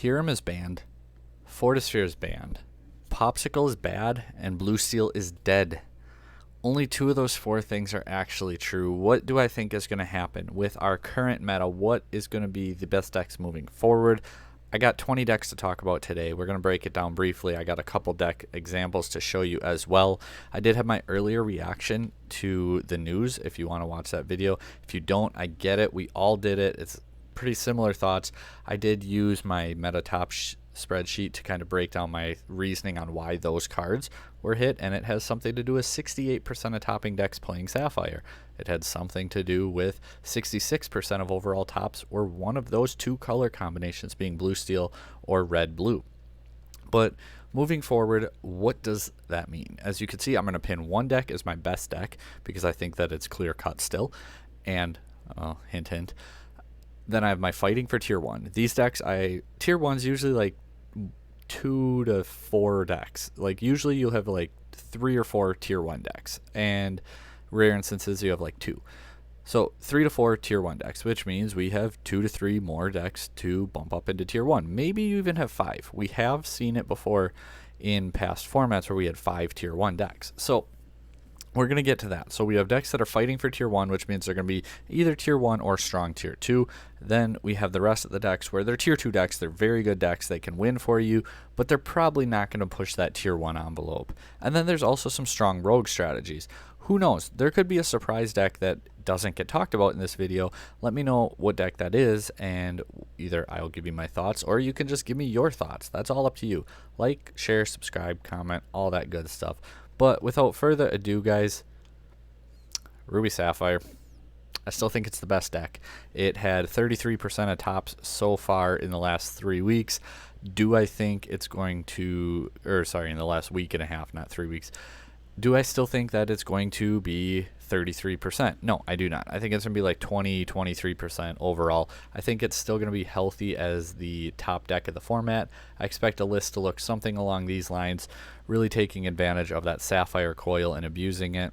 Hiram is banned, Fortisphere is banned, Popsicle is bad, and Blue Steel is dead. Only two of those four things are actually true. What do I think is going to happen with our current meta? What is going to be the best decks moving forward? I got 20 decks to talk about today. We're going to break it down briefly. I got a couple deck examples to show you as well. I did have my earlier reaction to the news if you want to watch that video. If you don't, I get it. We all did it. It's pretty similar thoughts. I did use my meta top spreadsheet to kind of break down my reasoning on why those cards were hit, and it has something to do with 68% of topping decks playing Sapphire. It had something to do with 66% of overall tops were one of those two color combinations, being blue steel or red blue. But moving forward, what does that mean? As you can see, I'm going to pin one deck as my best deck because I think that it's clear cut still, and hint hint, then I have my fighting for tier 1. These decks, tier 1's usually like 2 to 4 decks. Like usually you'll have like 3 or 4 tier 1 decks, and rare instances you have like 2. So 3 to 4 tier 1 decks, which means we have 2 to 3 more decks to bump up into tier 1. Maybe you even have 5. We have seen it before in past formats where we had 5 tier 1 decks. So we're going to get to that. So we have decks that are fighting for tier 1, which means they're going to be either tier 1 or strong tier 2. Then we have the rest of the decks where they're tier 2 decks. They're very good decks. They can win for you, but they're probably not going to push that tier 1 envelope. And then there's also some strong rogue strategies. Who knows? There could be a surprise deck that doesn't get talked about in this video. Let me know what deck that is, and either I'll give you my thoughts or you can just give me your thoughts. That's all up to you. Like, share, subscribe, comment, all that good stuff. But without further ado, guys, Ruby Sapphire, I still think it's the best deck. It had 33% of tops so far in the last 3 weeks. Do I think it's going to, in the last week and a half, not 3 weeks. Do I still think that it's going to be 33%? No, I do not. I think it's going to be like 20, 23% overall. I think it's still going to be healthy as the top deck of the format. I expect a list to look something along these lines, really taking advantage of that Sapphire coil and abusing it.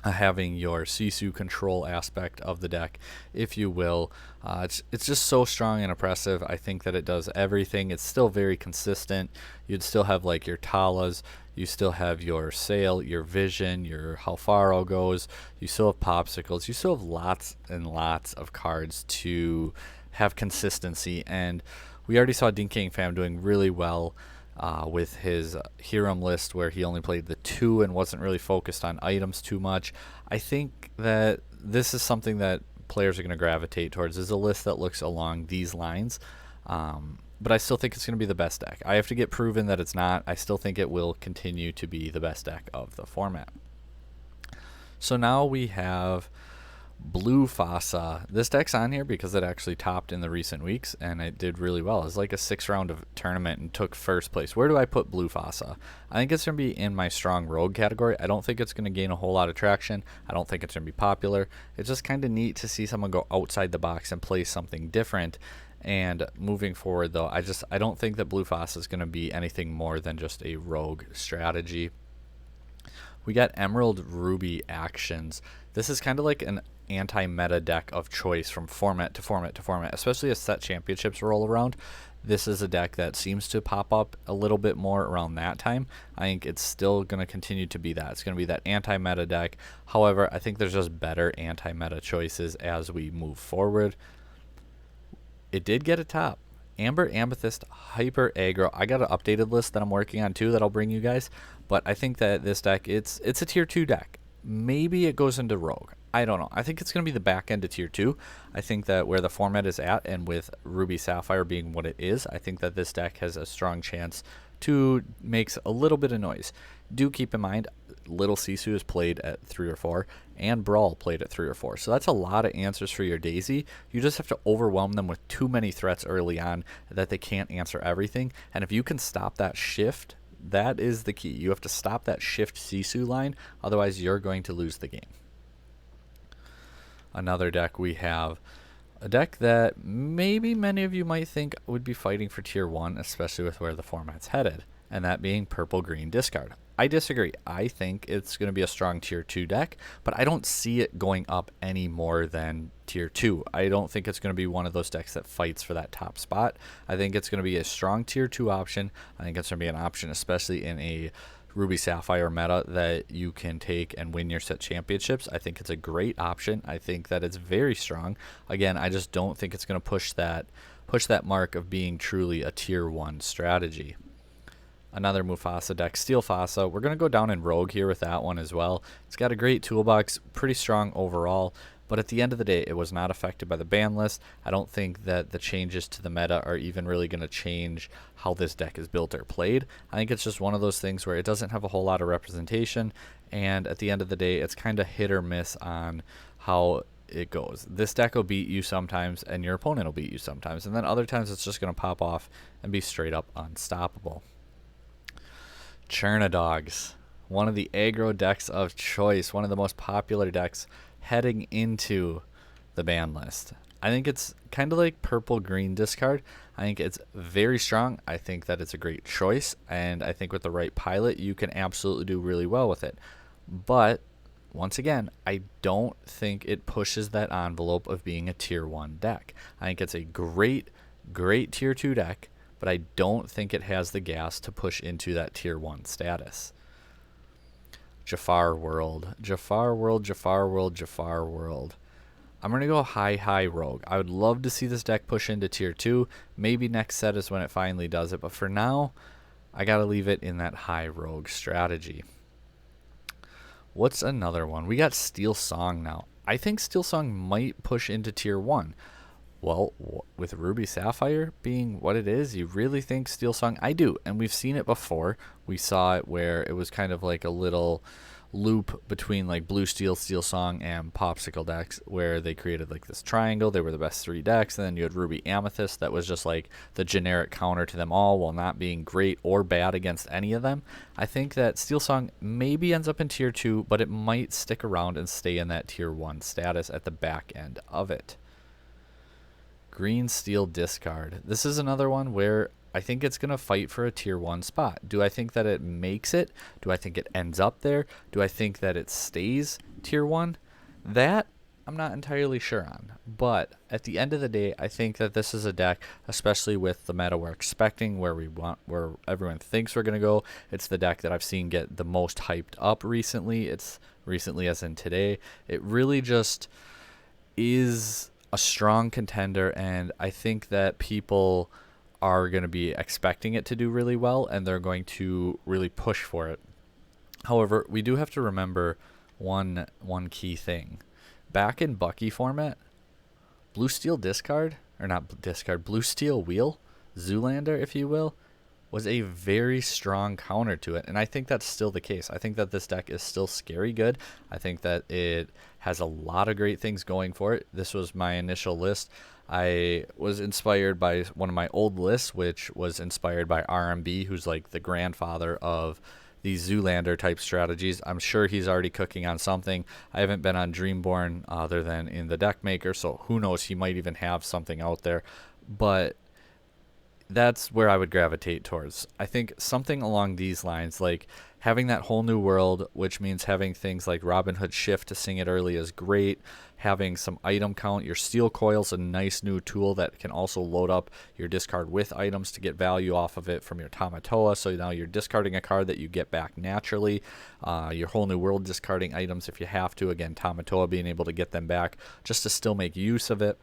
Having your Sisu control aspect of the deck, if you will. It's just so strong and oppressive. I think that it does everything. It's still very consistent. You'd still have like your Talas, you still have your Sail, your Vision, your How Faro goes, you still have Popsicles, you still have lots and lots of cards to have consistency. And we already saw Dinking Fam doing really well with his Hiram list, where he only played the 2 and wasn't really focused on items too much. I think that this is something that players are going to gravitate towards, is a list that looks along these lines. But I still think it's going to be the best deck. I have to get proven that it's not. I still think it will continue to be the best deck of the format. So now we have Blue Fasa. This deck's on here because it actually topped in the recent weeks and it did really well. It was like a 6-round of tournament and took first place. Where do I put Blue Fasa? I think it's going to be in my strong rogue category. I don't think it's going to gain a whole lot of traction. I don't think it's going to be popular. It's just kind of neat to see someone go outside the box and play something different. And moving forward though, I don't think that Blue Fasa is going to be anything more than just a rogue strategy. We got Emerald Ruby actions. This is kind of like an anti-meta deck of choice from format to format to format, especially as set championships roll around. This is a deck that seems to pop up a little bit more around that time. I think it's still going to continue to be that. It's going to be that anti-meta deck. However, I think there's just better anti-meta choices as we move forward. It did get a top. Amber Amethyst Hyper Aggro. I got an updated list that I'm working on too that I'll bring you guys. But I think that this deck, it's a tier 2 deck. Maybe it goes into rogue. I don't know. I think it's going to be the back end of tier 2. I think that where the format is at, and with Ruby Sapphire being what it is, I think that this deck has a strong chance to make a little bit of noise. Do keep in mind, Little Sisu is played at 3 or 4, and Brawl played at 3 or 4. So that's a lot of answers for your Daisy. You just have to overwhelm them with too many threats early on that they can't answer everything. And if you can stop that shift, that is the key. You have to stop that shift Sisu line, otherwise you're going to lose the game. Another deck, we have a deck that maybe many of you might think would be fighting for tier 1, especially with where the format's headed. and that being purple green discard. I disagree. I think it's going to be a strong tier 2 deck, but I don't see it going up any more than tier 2. I don't think it's going to be one of those decks that fights for that top spot. I think it's going to be a strong tier 2 option. I think it's going to be an option, especially in a Ruby Sapphire meta, that you can take and win your set championships. I think it's a great option. I think that it's very strong. Again, I just don't think it's going to push that mark of being truly a tier 1 strategy. Another Mufasa deck, Steel Fasa. We're going to go down in Rogue here with that one as well. It's got a great toolbox, pretty strong overall, but at the end of the day, it was not affected by the ban list. I don't think that the changes to the meta are even really going to change how this deck is built or played. I think it's just one of those things where it doesn't have a whole lot of representation, and at the end of the day, it's kind of hit or miss on how it goes. This deck will beat you sometimes, and your opponent will beat you sometimes, and then other times it's just going to pop off and be straight up unstoppable. Chernadogs, one of the aggro decks of choice, one of the most popular decks heading into the ban list. I think it's kind of like purple green discard. I think it's very strong. I think that it's a great choice, and I think with the right pilot you can absolutely do really well with it. But once again, I don't think it pushes that envelope of being a tier 1 deck. I think it's a great tier 2 deck, but I don't think it has the gas to push into that tier 1 status. Jafar World. I'm going to go high Rogue. I would love to see this deck push into tier 2. Maybe next set is when it finally does it, but for now, I got to leave it in that high Rogue strategy. What's another one? We got Steel Song now. I think Steel Song might push into tier 1. Well, with Ruby Sapphire being what it is, you really think Steel Song? I do, and we've seen it before. We saw it where it was kind of like a little loop between like Blue Steel, Steel Song, and Popsicle decks, where they created like this triangle. They were the best 3 decks, and then you had Ruby Amethyst that was just like the generic counter to them all, while not being great or bad against any of them. I think that Steel Song maybe ends up in tier 2, but it might stick around and stay in that tier 1 status at the back end of it. Green Steel Discard. This is another one where I think it's going to fight for a tier 1 spot. Do I think that it makes it? Do I think it ends up there? Do I think that it stays tier 1? That I'm not entirely sure on. But at the end of the day, I think that this is a deck, especially with the meta we're expecting, where everyone thinks we're going to go. It's the deck that I've seen get the most hyped up recently. It's recently as in today. It really just is a strong contender, and I think that people are going to be expecting it to do really well, and they're going to really push for it. However, we do have to remember one key thing. Back in Bucky format, Blue Steel Discard, or not discard, Blue Steel Wheel, Zoolander, if you will, was a very strong counter to it, and I think that's still the case. I think that this deck is still scary good. I think that it has a lot of great things going for it. This was my initial list. I was inspired by one of my old lists, which was inspired by RMB, who's like the grandfather of these Zoolander type strategies. I'm sure he's already cooking on something. I haven't been on Dreamborn other than in the deck maker, so who knows, he might even have something out there. But that's where I would gravitate towards. I think something along these lines, like having that whole new world, which means having things like Robin Hood Shift to sing it early is great. Having some item count. Your Steel Coil's a nice new tool that can also load up your discard with items to get value off of it from your Tamatoa. So now you're discarding a card that you get back naturally. Your whole new world discarding items if you have to. Again, Tamatoa being able to get them back just to still make use of it.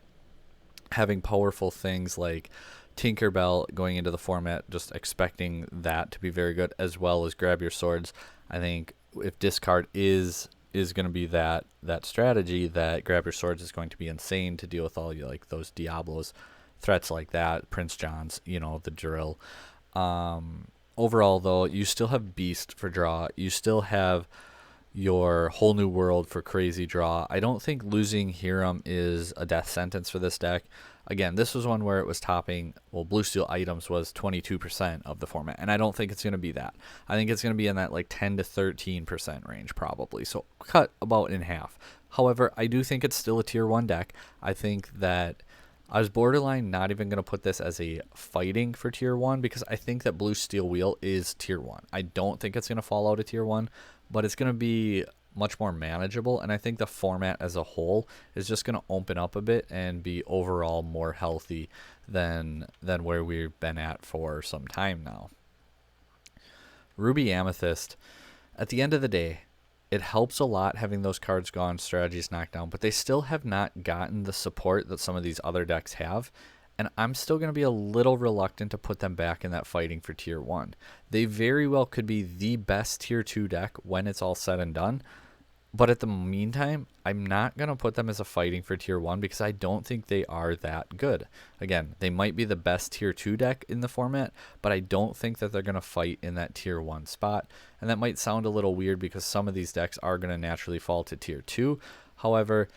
Having powerful things like Tinkerbell going into the format, just expecting that to be very good, as well as Grab Your Swords. I think if discard is going to be that strategy, that Grab Your Swords is going to be insane to deal with all like those Diablos, threats like that, Prince John's, the drill. Overall, though, you still have Beast for draw. You still have your whole new world for crazy draw. I don't think losing Hiram is a death sentence for this deck. Again, this was one where it was topping, Blue Steel items was 22% of the format, and I don't think it's going to be that. I think it's going to be in that like 10 to 13% range probably, so cut about in half. However, I do think it's still a tier 1 deck. I think that I was borderline not even going to put this as a fighting for tier 1 because I think that blue steel wheel is tier 1. I don't think it's going to fall out of tier 1, but it's going to be much more manageable, and I think the format as a whole is just going to open up a bit and be overall more healthy than where we've been at for some time now. Ruby Amethyst, at the end of the day, it helps a lot having those cards gone, strategies knocked down, but they still have not gotten the support that some of these other decks have, and I'm still going to be a little reluctant to put them back in that fighting for tier 1. They very well could be the best tier 2 deck when it's all said and done, but at the meantime, I'm not going to put them as a fighting for tier 1 because I don't think they are that good. Again, they might be the best tier 2 deck in the format, but I don't think that they're going to fight in that tier 1 spot. And that might sound a little weird because some of these decks are going to naturally fall to tier 2. However,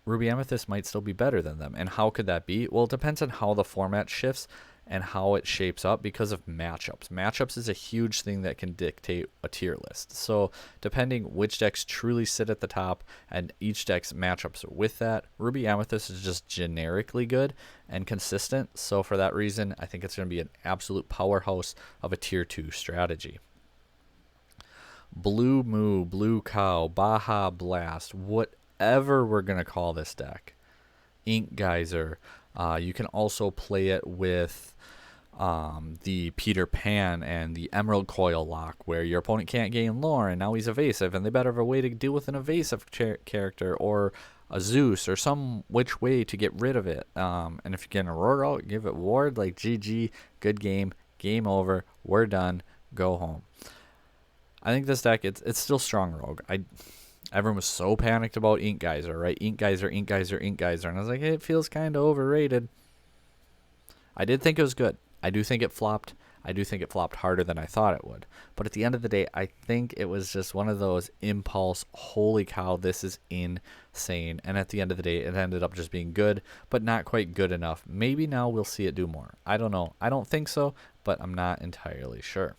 Ruby Amethyst might still be better than them. And how could that be? Well, it depends on how the format shifts and how it shapes up because of matchups. Matchups is a huge thing that can dictate a tier list. So depending which decks truly sit at the top and each deck's matchups with that, Ruby Amethyst is just generically good and consistent. So for that reason, I think it's going to be an absolute powerhouse of a tier 2 strategy. Blue Moo, Blue Cow, Baja Blast, whatever we're going to call this deck. Ink Geyser. You can also play it with the Peter Pan and the Emerald Coil lock, where your opponent can't gain lore and now he's evasive, and they better have a way to deal with an evasive character or a Zeus or some which way to get rid of it. And if you get an Aurora out, give it ward, like GG, good game, game over, we're done, go home. I think this deck, it's still strong rogue. Everyone was so panicked about Ink Geyser, right? Ink Geyser, Ink Geyser, Ink Geyser. And I was like, hey, it feels kind of overrated. I did think it was good. I do think it flopped. I do think it flopped harder than I thought it would. But at the end of the day, I think it was just one of those impulse, holy cow, this is insane. And at the end of the day, it ended up just being good, but not quite good enough. Maybe now we'll see it do more. I don't know. I don't think so, but I'm not entirely sure.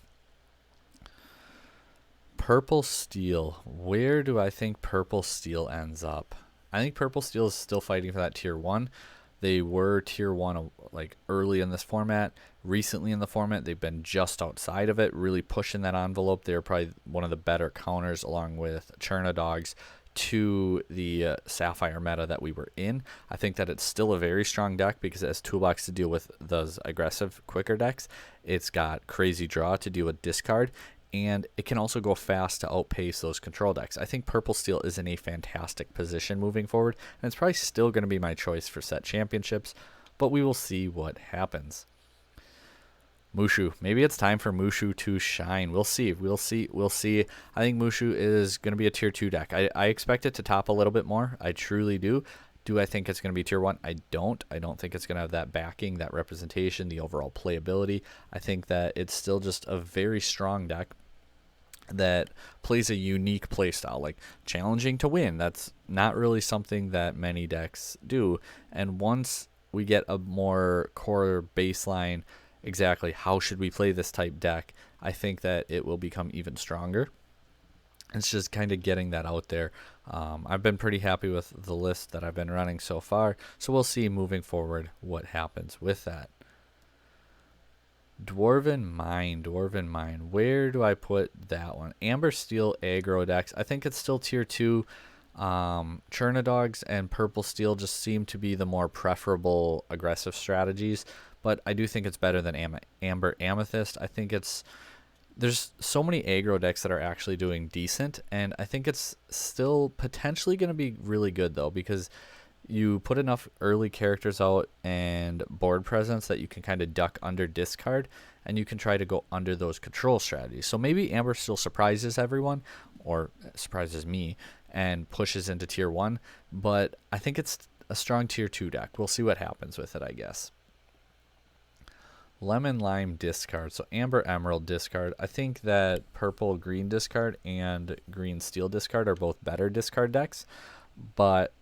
Purple Steel. Where do I think Purple Steel ends up? I think Purple Steel is still fighting for that tier 1. They were tier 1 like early in this format. Recently in the format, they've been just outside of it, really pushing that envelope. They're probably one of the better counters along with Cherna Dogs to the Sapphire meta that we were in. I think that it's still a very strong deck because it has toolbox to deal with those aggressive, quicker decks. It's got crazy draw to deal with discard, and it can also go fast to outpace those control decks. I think Purple Steel is in a fantastic position moving forward, and it's probably still going to be my choice for set championships, but we will see what happens. Mushu. Maybe it's time for Mushu to shine. We'll see. We'll see. I think Mushu is going to be a tier 2 deck. I expect it to top a little bit more. I truly do. Do I think it's going to be tier 1? I don't. I don't think it's going to have that backing, that representation, the overall playability. I think that it's still just a very strong deck that plays a unique playstyle, like challenging to win. That's not really something that many decks do. And once we get a more core baseline, exactly how should we play this type deck, I think that it will become even stronger. It's just kind of getting that out there. I've been pretty happy with the list that I've been running so far, so we'll see moving forward what happens with that. Dwarven Mine. Where do I put that one? Amber Steel aggro decks. I think it's still tier 2. Cherna Dogs and Purple Steel just seem to be the more preferable aggressive strategies, but I do think it's better than Amber Amethyst. I think there's so many aggro decks that are actually doing decent, and I think it's still potentially going to be really good though, because you put enough early characters out and board presence that you can kind of duck under discard, and you can try to go under those control strategies. So maybe Amber still surprises everyone, or surprises me, and pushes into tier 1, but I think it's a strong tier 2 deck. We'll see what happens with it, I guess. Lemon Lime discard. So Amber Emerald discard. I think that Purple Green discard and Green Steel discard are both better discard decks, but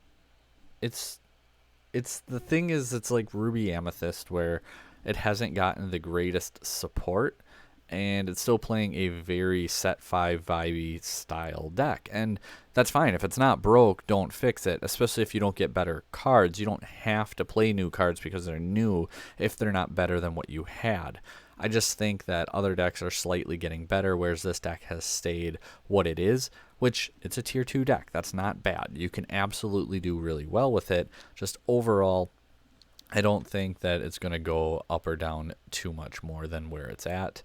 it's the thing is, it's like Ruby Amethyst, where it hasn't gotten the greatest support, and it's still playing a very set 5 vibey style deck. And that's fine. If it's not broke, don't fix it, especially if you don't get better cards. You don't have to play new cards because they're new if they're not better than what you had. I just think that other decks are slightly getting better, whereas this deck has stayed what it is, which it's a tier 2 deck. That's not bad. You can absolutely do really well with it. Just overall, I don't think that it's going to go up or down too much more than where it's at.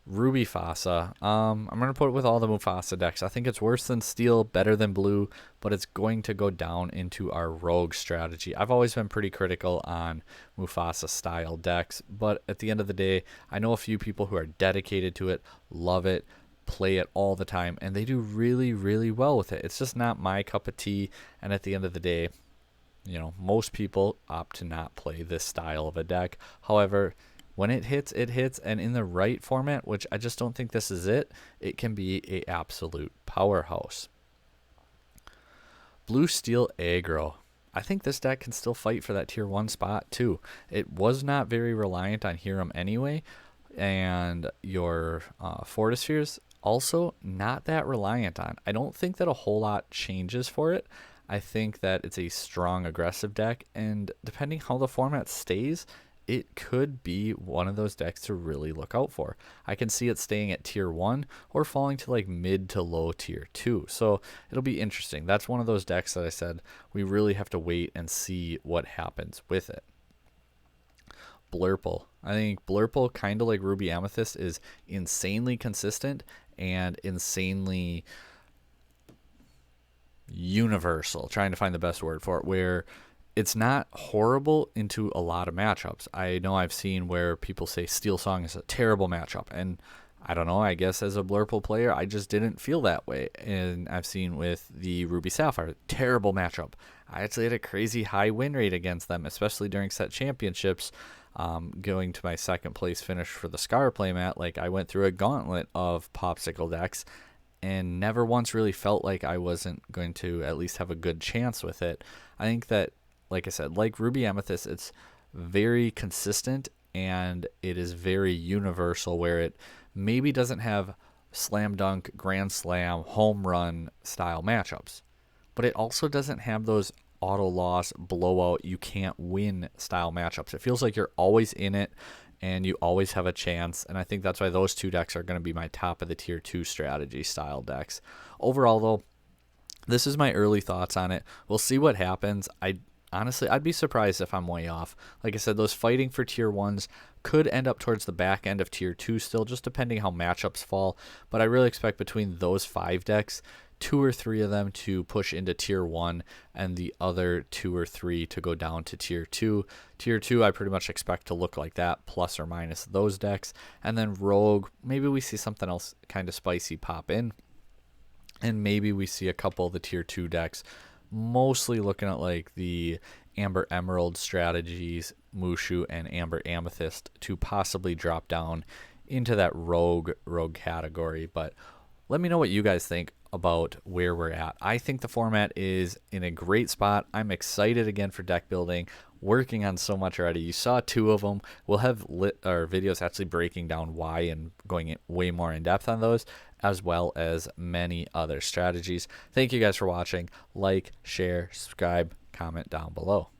Ruby Fasa. I'm going to put it with all the Mufasa decks. I think it's worse than Steel, better than Blue, but it's going to go down into our Rogue strategy. I've always been pretty critical on Mufasa style decks, but at the end of the day, I know a few people who are dedicated to it, love it, play it all the time, and they do really, really well with it. It's just not my cup of tea, and at the end of the day, you know, most people opt to not play this style of a deck. However, when it hits, and in the right format, which I just don't think this is it can be a absolute powerhouse. Blue Steel Aggro. I think this deck can still fight for that tier 1 spot too. It was not very reliant on Hiram anyway, and your Fortispheres also not that reliant on. I don't think that a whole lot changes for it. I think that it's a strong aggressive deck, and depending how the format stays, it could be one of those decks to really look out for. I can see it staying at tier 1 or falling to like mid to low tier 2. So it'll be interesting. That's one of those decks that I said we really have to wait and see what happens with it. Blurple. I think Blurple, kind of like Ruby Amethyst, is insanely consistent and insanely universal. Trying to find the best word for it, where it's not horrible into a lot of matchups. I know I've seen where people say Steel Song is a terrible matchup, and I don't know, I guess as a Blurple player, I just didn't feel that way. And I've seen with the Ruby Sapphire, terrible matchup. I actually had a crazy high win rate against them, especially during set championships. Going to my second place finish for the Scar playmat, like I went through a gauntlet of popsicle decks and never once really felt like I wasn't going to at least have a good chance with it. I think that, like I said, like Ruby Amethyst, it's very consistent and it is very universal, where it maybe doesn't have slam dunk, grand slam, home run style matchups, but it also doesn't have those auto loss, blowout, you can't win style matchups. It feels like you're always in it and you always have a chance, and I think that's why those two decks are going to be my top of the tier 2 strategy style decks. Overall though, this is my early thoughts on it. We'll see what happens. Honestly, I'd be surprised if I'm way off. Like I said, those fighting for tier 1s could end up towards the back end of tier 2 still, just depending how matchups fall. But I really expect between those 5 decks, 2 or 3 of them to push into tier 1 and the other 2 or 3 to go down to tier 2. Tier 2 I pretty much expect to look like that, plus or minus those decks. And then Rogue, maybe we see something else kind of spicy pop in. And maybe we see a couple of the tier 2 decks, mostly looking at like the Amber Emerald strategies, Mushu and Amber Amethyst, to possibly drop down into that rogue category. But let me know what you guys think about where we're at. I think the format is in a great spot. I'm excited again for deck building, working on so much already. You saw 2 of them. We'll have videos actually breaking down why and going way more in depth on those, as well as many other strategies. Thank you guys for watching. Like, share, subscribe, comment down below.